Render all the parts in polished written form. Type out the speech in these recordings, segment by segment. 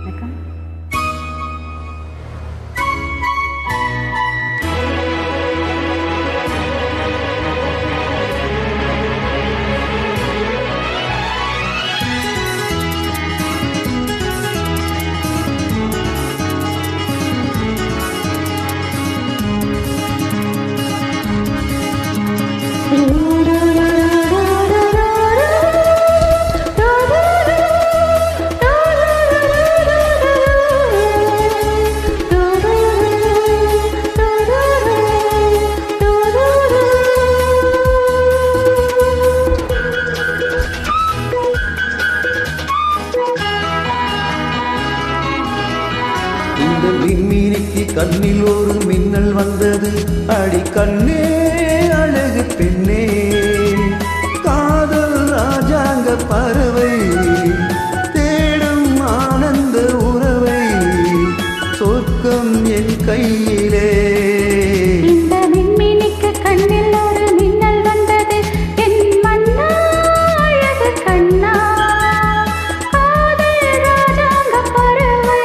வணக்கம். இந்த விண்மீனுக்கு கண்ணில் ஒரு மின்னல் வந்தது. அடி கண்ணே அழகு பெண்ணே, காதல் ராஜாங்க பறவை தேடும் ஆனந்த உறவை, சொர்க்கம் என் கையிலே. இந்த விண்மீனுக்கு கண்ணில் ஒரு மின்னல் வந்தது. என் மன்னா அழகு கண்ணா, காதல் ராஜாங்க பறவை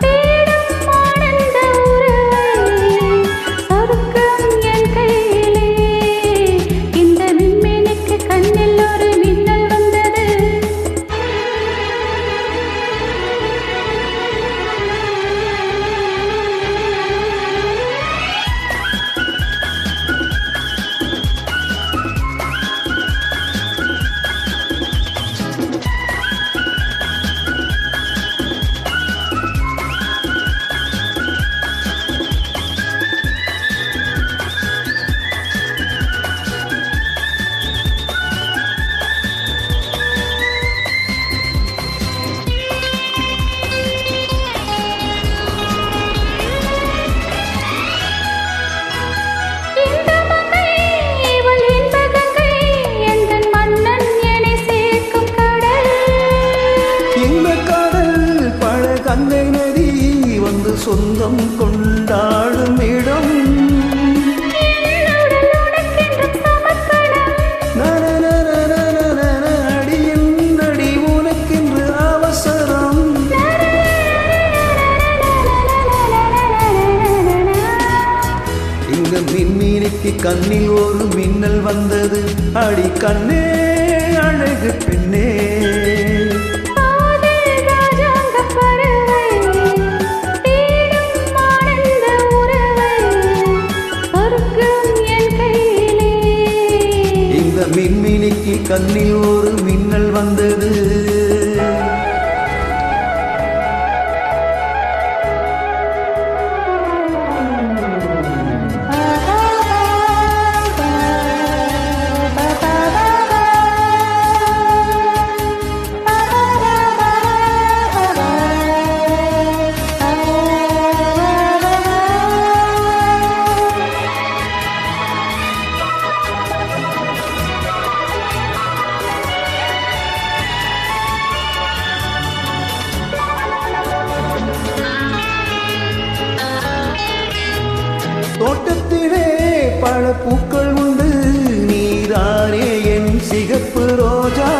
தேடும் ஆனந்த உறவை, சொர்க்கம் என் கையிலே. இந்த விண்மீனுக்கு கண்ணில் ஒரு மின்னல் வந்தது. கங்கை நதி வந்து சொந்தம் கொண்டாடும் இடம். அடி உனக்கென்று அவசரம். இந்த மின்மீனுக்கு கண்ணில் ஒரு மின்னல் வந்தது. அடி கண்ணே அழகு பெண்ணே, மின்மினிக்கு கண்ணில் ஒரு மின்னல் வந்தது. தோட்டத்திலே பல பூக்கள் உண்டு, நீதானே என் சிகப்பு ரோஜா.